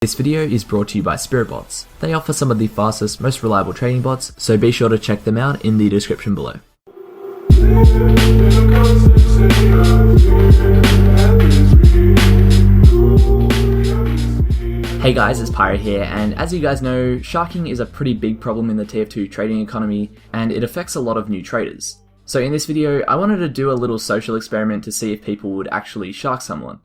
This video is brought to you by Spiritbots. They offer some of the fastest, most reliable trading bots, so be sure to check them out in the description below. Hey guys, it's Pirate here, and as you guys know, sharking is a pretty big problem in the TF2 trading economy, and it affects a lot of new traders. So in this video, I wanted to do a little social experiment to see if people would actually shark someone.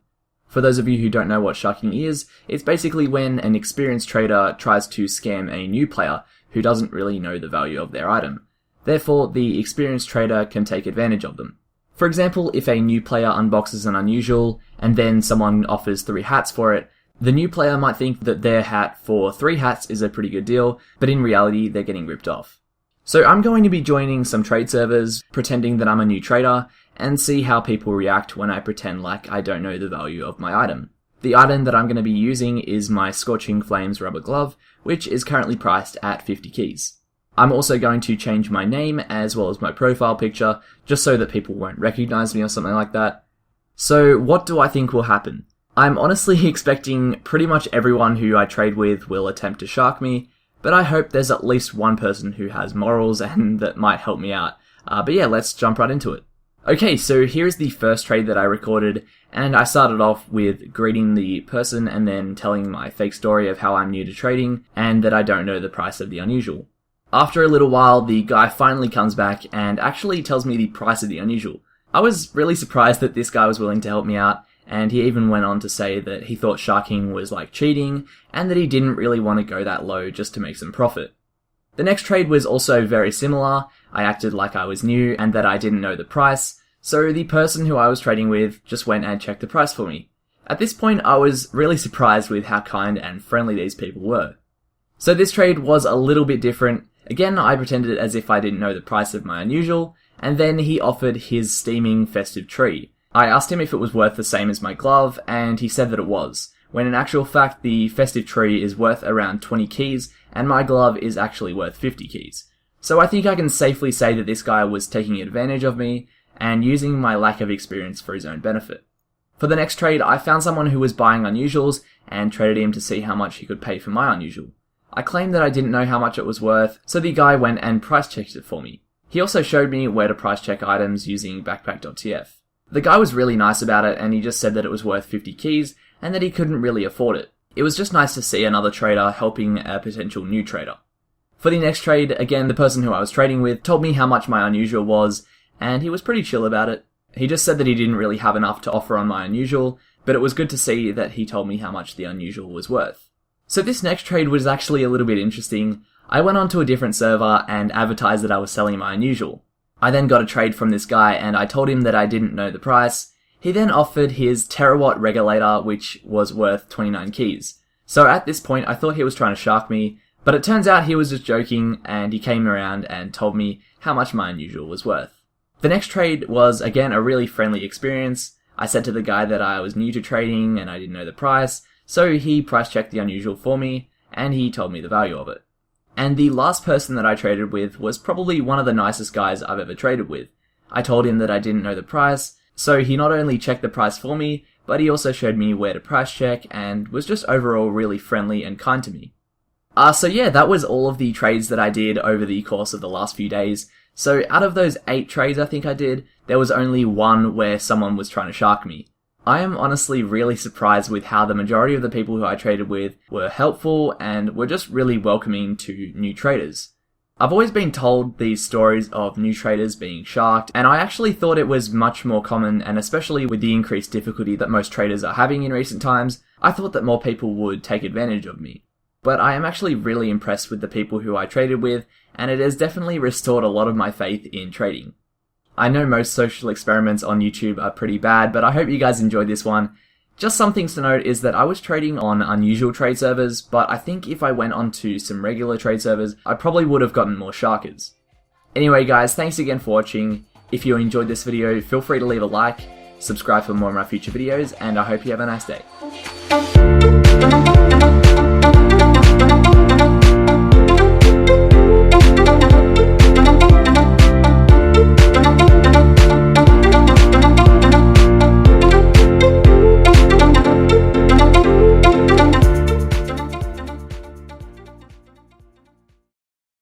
For those of you who don't know what sharking is, it's basically when an experienced trader tries to scam a new player who doesn't really know the value of their item. Therefore, the experienced trader can take advantage of them. For example, if a new player unboxes an unusual, and then someone offers 3 hats for it, the new player might think that their hat for 3 hats is a pretty good deal, but in reality they're getting ripped off. So I'm going to be joining some trade servers, pretending that I'm a new trader, and see how people react when I pretend like I don't know the value of my item. The item that I'm going to be using is my Scorching Flames rubber glove, which is currently priced at 50 keys. I'm also going to change my name as well as my profile picture, just so that people won't recognize me or something like that. So what do I think will happen? I'm honestly expecting pretty much everyone who I trade with will attempt to shark me, but I hope there's at least one person who has morals and that might help me out. But yeah, let's jump right into it. Okay, so here's the first trade that I recorded, and I started off with greeting the person and then telling my fake story of how I'm new to trading and that I don't know the price of the unusual. After a little while, the guy finally comes back and actually tells me the price of the unusual. I was really surprised that this guy was willing to help me out, and he even went on to say that he thought sharking was like cheating and that he didn't really want to go that low just to make some profit. The next trade was also very similar. I acted like I was new and that I didn't know the price, so the person who I was trading with just went and checked the price for me. At this point, I was really surprised with how kind and friendly these people were. So this trade was a little bit different. Again, I pretended as if I didn't know the price of my unusual, and then he offered his steaming festive tree. I asked him if it was worth the same as my glove, and he said that it was, when in actual fact the festive tree is worth around 20 keys, and my glove is actually worth 50 keys. So I think I can safely say that this guy was taking advantage of me, and using my lack of experience for his own benefit. For the next trade, I found someone who was buying unusuals, and traded him to see how much he could pay for my unusual. I claimed that I didn't know how much it was worth, so the guy went and price checked it for me. He also showed me where to price check items using backpack.tf. The guy was really nice about it, and he just said that it was worth 50 keys, and that he couldn't really afford it. It was just nice to see another trader helping a potential new trader. For the next trade, again, the person who I was trading with told me how much my unusual was, and he was pretty chill about it. He just said that he didn't really have enough to offer on my unusual, but it was good to see that he told me how much the unusual was worth. So this next trade was actually a little bit interesting. I went onto a different server and advertised that I was selling my unusual. I then got a trade from this guy and I told him that I didn't know the price. He then offered his terawatt regulator, which was worth 29 keys. So at this point I thought he was trying to shark me, but it turns out he was just joking, and he came around and told me how much my unusual was worth. The next trade was again a really friendly experience. I said to the guy that I was new to trading and I didn't know the price, so he price checked the unusual for me and he told me the value of it. And the last person that I traded with was probably one of the nicest guys I've ever traded with. I told him that I didn't know the price, so he not only checked the price for me, but he also showed me where to price check and was just overall really friendly and kind to me. So yeah, that was all of the trades that I did over the course of the last few days. So out of those 8 trades I think I did, there was only one where someone was trying to shark me. I am honestly really surprised with how the majority of the people who I traded with were helpful and were just really welcoming to new traders. I've always been told these stories of new traders being sharked, and I actually thought it was much more common, and especially with the increased difficulty that most traders are having in recent times, I thought that more people would take advantage of me. But I am actually really impressed with the people who I traded with, and it has definitely restored a lot of my faith in trading. I know most social experiments on YouTube are pretty bad, but I hope you guys enjoyed this one. Just some things to note is that I was trading on unusual trade servers, but I think if I went onto some regular trade servers, I probably would have gotten more sharkers. Anyway guys, thanks again for watching. If you enjoyed this video, feel free to leave a like, subscribe for more of my future videos, and I hope you have a nice day.